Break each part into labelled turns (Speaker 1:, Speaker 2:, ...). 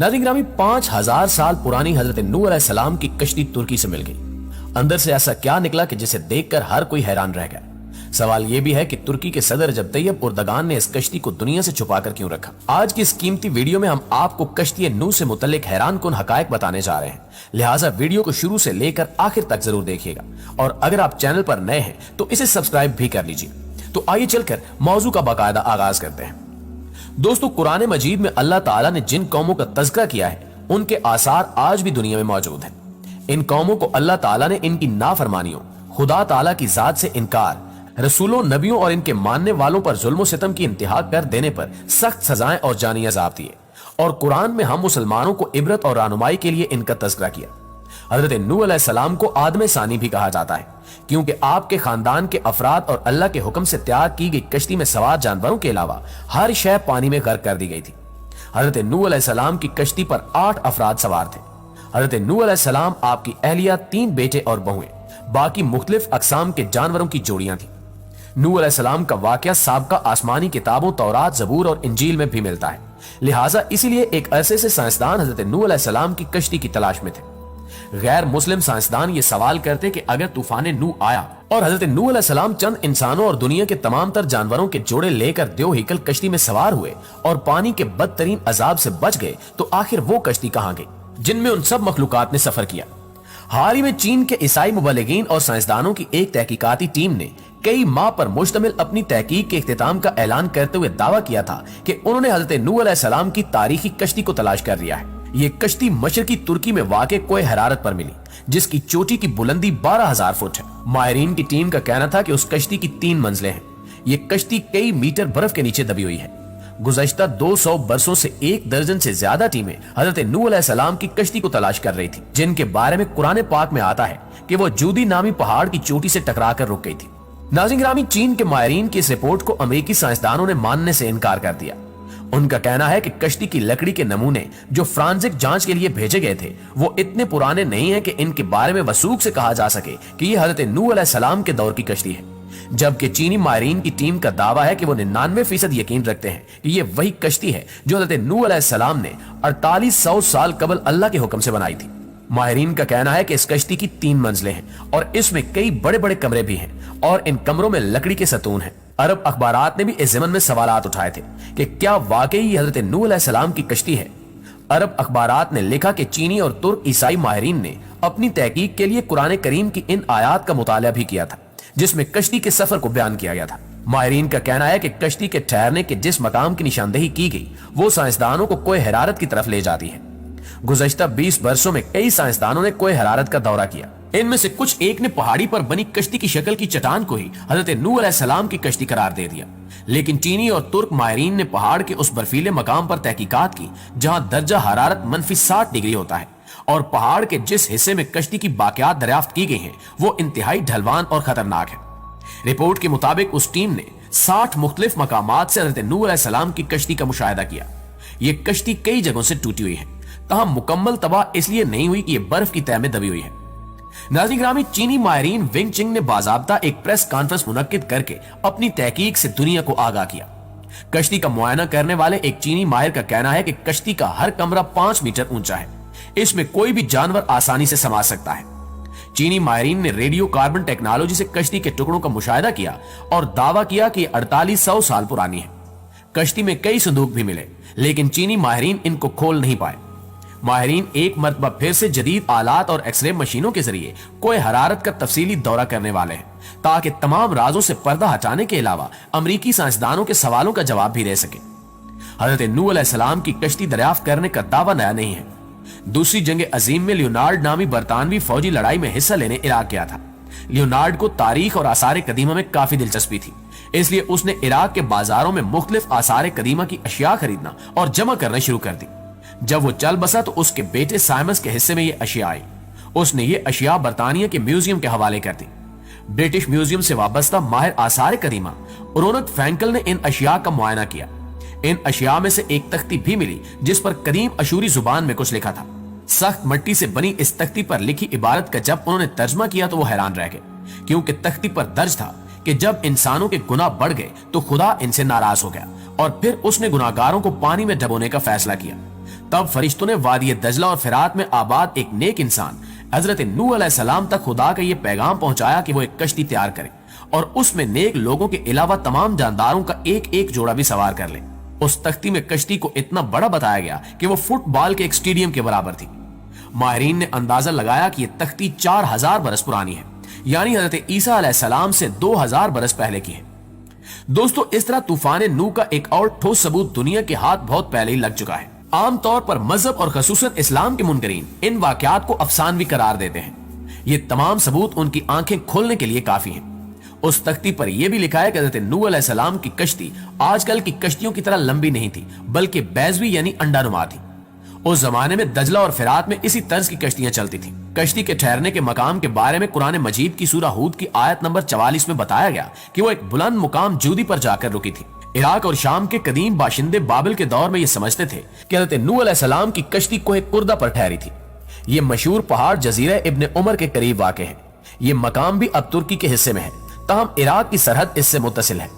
Speaker 1: नाज़रीन ग्रामी 5000 साल पुरानी हजरत नूह अलैहिस्सलाम की कश्ती तुर्की से मिल गई। अंदर से ऐसा क्या निकला कि जिसे देखकर हर कोई हैरान रह गया। सवाल यह भी है कि तुर्की के सदर रजब तैयब उर्दगान ने इस कश्ती को दुनिया से छुपाकर क्यों रखा। आज की इस कीमती वीडियो में हम आपको कश्ती नूह से मुतल्लिक हैरान कुन हकायक बताने जा रहे हैं, लिहाजा वीडियो को शुरू से लेकर आखिर तक जरूर देखिएगा। और अगर आप चैनल पर नए हैं तो इसे सब्सक्राइब भी कर लीजिए। तो आइए चलकर मौजू का बाकायदा आगाज करते हैं। दोस्तों, कुरान मजीद में अल्लाह ताला ने जिन कौमों का तज़किरा किया है उनके आसार आज भी दुनिया में मौजूद हैं। इन कौमों को अल्लाह ताला ने इनकी नाफरमानियों, खुदा ताला की जात से इनकार, रसूलों, नबियों और इनके मानने वालों पर जुल्म सितम की इंतहा कर देने पर सख्त सजाएं और जानी अजाब दिए। और कुरान में हम मुसलमानों को इबरत और रहनुमाई के लिए इनका तज़किरा किया। हजरत नूह अलैहिस्सलाम को आदम सानी भी कहा जाता है, क्योंकि आपके खानदान के अफराद और अल्लाह के हुक्म से तैयार की गई कश्ती में सवार जानवरों के अलावा हर शय पानी में गर्क कर दी गई थी। हजरत नूह अलैहिस्सलाम की कश्ती पर 8 अफराद सवार थे। हजरत नूह अलैहिस्सलाम, आपकी अहलिया, 3 बेटे और बहुएं, बाकी मुख्तलिफ अकसाम के जानवरों की जोड़ियां थी। नूह अलैहिस्सलाम का वाकया साबका आसमानी किताबों तौरात, जबूर और इंजील में भी मिलता है। लिहाजा इसीलिए एक अरसे से साइंसदान हजरत नूह अलैहिस्सलाम की कश्ती की तलाश में थे। गैर मुस्लिम साइंसदान ये सवाल करते कि अगर तूफान नूह आया और हजरत नूह अलैहिस्सलाम चंद इंसानों और दुनिया के तमाम तर जानवरों के जोड़े लेकर देव हीकल कश्ती में सवार हुए और पानी के बदतरीन अजाब से बच गए, तो आखिर वो कश्ती कहां गई जिनमें उन सब मखलूकात ने सफर किया। हाल ही में चीन के ईसाई मुबल्लिगीन और साइंसदानों की एक तहकीकाती टीम ने कई माह पर मुश्तमिल अपनी तहकीक के इख्तिताम का ऐलान करते हुए दावा किया था कि उन्होंने हजरत नूह अलैहिस्सलाम की तारीखी कश्ती को तलाश कर लिया है। ये कश्ती मशरकी तुर्की में वाक़े कोई हरारत पर मिली, जिसकी चोटी की बुलंदी 12,000 फुट है। माहिरीन की टीम का कहना था कि उस कश्ती की 3 मंजिलें हैं। ये कश्ती कई मीटर बर्फ के नीचे दबी हुई है। गुज़श्ता 200 बरसों से 1 दर्जन से ज्यादा टीमें हजरत नूह अलैहिस्सलाम की कश्ती को तलाश कर रही थी, जिनके बारे में कुरान पाक में आता है कि वो जूदी नामी पहाड़ की चोटी से टकरा कर रुक गई थी। नाज़रीन ग्रामी, चीन के माहिरीन की इस रिपोर्ट को अमेरिकी साइंसदानों ने मानने से इनकार कर दिया। उनका कहना है कि कश्ती की लकड़ी के नमूने जो फ्रांसिक जांच के लिए भेजे गए थे वो इतने पुराने नहीं है कि इनके बारे में वसूख से कहा जा सके कि ये हजरत नूह अलैहिस्सलाम के दौर की कश्ती है। जबकि चीनी माहिरीन की टीम का दावा है कि वो 99% यकीन रखते हैं कि ये वही कश्ती है जो हजरत नूह अलैहिस्सलाम ने 4800 साल कबल अल्लाह के हुक्म से बनाई थी। माहिरीन का कहना है कि इस कश्ती की 3 मंजिलें हैं और इसमें कई बड़े बड़े कमरे भी हैं और इन कमरों में लकड़ी के सतून हैं। अरब अखबारात ने भी इस ज़मन में सवालात उठाए थे कि क्या वाकई हजरत नूह अलैहिस्सलाम की कश्ती है। अरब अखबारात ने लिखा कि चीनी और तुर्क ईसाई माहिरीन ने अपनी तहकीक के लिए कुरान करीम की इन आयात का मुताला भी किया था, जिसमें कश्ती के सफर को बयान किया गया था। माहिरीन का कहना है कि कश्ती के ठहरने के जिस मकाम की निशानदेही की गई वो साइंसदानों को कोई हरारत की तरफ ले जाती है। गुज़श्ता 20 वर्षों में कई साइंसदानों ने कोई हरारत का दौरा किया। इनमें से कुछ एक ने पहाड़ी पर बनी कश्ती की शक्ल की चट्टान को ही हजरत नूह अलैहिस्सलाम की कश्ती करार दे दिया। लेकिन चीनी और तुर्क माहिरीन ने पहाड़ के उस बर्फीले मकाम पर तहकीकात की जहां दर्जा हरारत -60 डिग्री होता है और पहाड़ के जिस हिस्से में कश्ती की बाकियात दरियाफ्त की गई हैं वो इंतहाई ढलवान और खतरनाक है। रिपोर्ट के मुताबिक उस टीम ने 60 मुख्तलिफ मकामात से हजरत नूह अलैहिस्सलाम की कश्ती का मुशाहिदा किया। ये कश्ती कई जगहों से टूटी हुई है, तहम मुकम्मल तबाह इसलिए नहीं हुई कि यह बर्फ की तह में दबी हुई है। नाज़रीन ग्रामी, चीनी माहिरीन विंग चिंग ने बाज़ाब्ता एक प्रेस कॉन्फ्रेंस मुनक्किद करके अपनी तहकीक से दुनिया को आगाह किया। कश्ती का मुआयना करने वाले एक चीनी माहिर का कहना है कि कश्ती का हर कमरा 5 मीटर ऊंचा है, इसमें कोई भी जानवर आसानी से समा सकता है। चीनी माहिरीन ने रेडियो कार्बन टेक्नोलॉजी से कश्ती के टुकड़ों का मुशाहिदा किया और दावा किया कि 4800 साल पुरानी है। कश्ती में कई संदूक भी मिले, लेकिन चीनी माहिरीन इनको खोल नहीं पाए। माहिरीन एक मरतबा फिर से जदीद आलात और एक्सरे मशीनों के जरिए कोई हरारत का तफसीली दौरा करने वाले हैं, ताकि तमाम राजों से पर्दा हटाने के अलावा अमरीकी साइंसदानों के सवालों का जवाब भी दे सके। हजरत नूह अलैहिस्सलाम की कश्ती दरियाफ्त करने का दावा नया नहीं है। दूसरी जंग अजीम में लियोनार्ड नामी बरतानवी फौजी लड़ाई में हिस्सा लेने इराक गया था। लियोनार्ड को तारीख और आसार कदीमा में काफी दिलचस्पी थी, इसलिए उसने इराक के बाजारों में मुख्तलिफ आसार कदीमा की अशिया खरीदना और जमा करना शुरू कर दी। जब वो चल बसा तो उसके बेटे साइमस के हिस्से में ये अशिया आई। उसने ये अशिया बरतानिया के म्यूजियम के हवाले कर दी। ब्रिटिश म्यूजियम से वाबस्ता माहिर आसार कदीमा रौनक फ्रैंकल ने इन अशिया का मुआयना किया। इन अशिया में से एक तख्ती भी मिली जिस पर कदीम अशूरी जुबान में कुछ लिखा था। सख्त मट्टी से बनी इस तख्ती पर लिखी इबारत का जब उन्होंने तर्जमा किया तो वो हैरान रह गए, क्योंकि तख्ती पर दर्ज था कि जब इंसानों के गुनाह बढ़ गए तो खुदा इनसे नाराज हो गया और फिर उसने गुनाहगारों को पानी में डबोने का फैसला किया। तब फरिश्तों ने वादी दजला और फिरात में आबाद एक नेक इंसान हजरत नूह अलैहिस्सलाम तक खुदा का ये पैगाम पहुंचाया कि वो एक कश्ती तैयार करे और उसमें नेक लोगों के अलावा तमाम जानदारों का एक एक जोड़ा भी सवार कर ले। उस तख्ती में कश्ती को इतना बड़ा बताया गया कि वो फुटबॉल के एक स्टेडियम के बराबर थी। माहिरीन ने अंदाजा लगाया कि यह तख्ती 4000 बरस पुरानी है, यानी हजरत ईसा अलैहिस्सलाम से 2000 बरस पहले की है। दोस्तों, इस तरह तूफान नूह का एक और ठोस सबूत दुनिया के हाथ बहुत पहले ही लग चुका है। आमतौर पर मजहब और खसूसन इस्लाम के मुनकरीन इन वाकयात को अफसानवी करार देते हैं। ये तमाम सबूत उनकी आंखें खोलने के लिए काफी हैं। उस तख्ती पर यह भी लिखा है कि हज़रत नूह अलैहिस्सलाम की कश्ती आजकल की कश्तियों की तरह लंबी नहीं थी, बल्कि बैजवी यानी अंडानुमा थी। उस जमाने में दजला और फिरात में इसी तर्ज की कश्तियां चलती थीं। कश्ती के ठहरने के मकाम के बारे में कुरान मजीद की सूरह हूद की आयत नंबर 44 में बताया गया कि वो एक बुलंद मुकाम जूदी पर जाकर रुकी थी। इराक और शाम के कदीम बाशिंदे बाबिल के दौर में ये समझते थे कि हज़रत नूह अलैहिस्सलाम की कश्ती कोहे कुर्दा पर ठहरी थी। ये मशहूर पहाड़ जजीरा इब्न उमर के करीब वाक़ है। ये मकाम भी अब तुर्की के हिस्से में है, ताहम इराक की सरहद इससे मुत्तसिल है।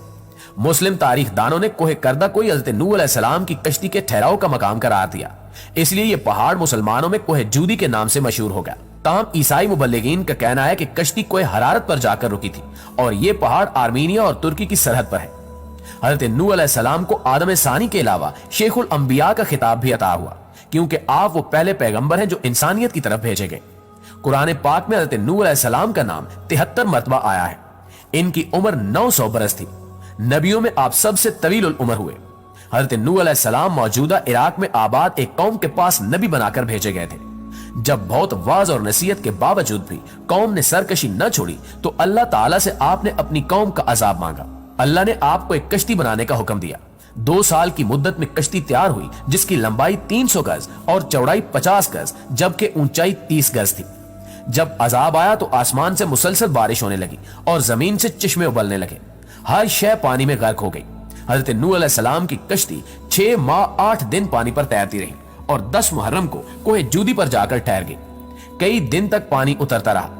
Speaker 1: मुस्लिम तारीख दानों ने कोहे करदा को हज़रत नूह अलैहिस्सलाम की कश्ती के ठहराव का मकाम करार दिया, इसलिए ये पहाड़ मुसलमानों में कोहे जूदी के नाम से मशहूर हो गया। ताहम ईसाई मुबल्लिगीन का कहना है कि कश्ती कोहे हरारत पर जाकर रुकी थी और ये पहाड़ आर्मीनिया और तुर्की की सरहद पर है। हज़रत नूह अलैहिस्सलाम को आदम सानी के अलावा शेखुल अंबिया का खिताब भी अता हुआ, क्योंकि आप वो पहले पैगंबर हैं जो इंसानियत की तरफ भेजे गए। कुरान पाक में हज़रत नूह अलैहिस्सलाम का नाम 73 मरतबा आया है। इनकी उम्र 900 बरस थी। नबियों में आप सबसे तवील उम्र हुए। हज़रत नूह अलैहिस्सलाम मौजूदा इराक में आबाद एक कौम के पास नबी बनाकर भेजे गए थे। जब बहुत वाज और नसीहत के बावजूद भी कौम ने सरकशी न छोड़ी तो अल्लाह ताला से आपने अपनी कौम का अजाब मांगा। अल्लाह ने आपको एक कश्ती बनाने का हुक्म दिया। 2 साल की मुद्दत में कश्ती तैयार हुई, जिसकी लंबाई 300 गज और चौड़ाई 50 गज जबकि ऊंचाई 30 गज थी। जब अजाब आया तो आसमान से मुसलसल बारिश होने लगी और जमीन से चश्मे उबलने लगे। हर शय पानी में गर्क हो गई। हजरत नूह अलैहिस्सलाम की कश्ती 6 माह 8 दिन पानी पर तैरती रही और 10 मुहर्रम को कोहे जूदी पर जाकर ठहर गई। कई दिन तक पानी उतरता रहा।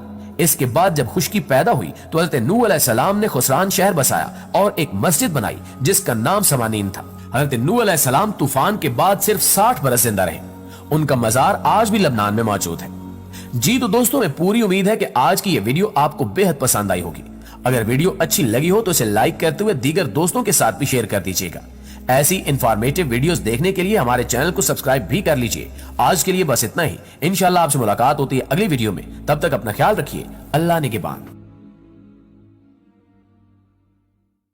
Speaker 1: इसके बाद जब खुश्की पैदा हुई तो हजरत नूह अलैहिस्सलाम ने खुसरान शहर बसाया और एक मस्जिद बनाई जिसका नाम समानीन था। हजरत नूह अलैहिस्सलाम तूफान के बाद सिर्फ 60 बरस जिंदा रहे। उनका मजार आज भी लबनान में मौजूद है। जी तो दोस्तों, मैं पूरी उम्मीद है कि आज की ये वीडियो आपको बेहद पसंद आई होगी। अगर वीडियो अच्छी लगी हो तो इसे लाइक करते हुए दीगर दोस्तों के साथ भी शेयर कर दीजिएगा। ऐसी इंफॉर्मेटिव वीडियोस देखने के लिए हमारे चैनल को सब्सक्राइब भी कर लीजिए। आज के लिए बस इतना ही। इंशाल्लाह आपसे मुलाकात होती है अगली वीडियो में। तब तक अपना ख्याल रखिए। अल्लाह निगहबान।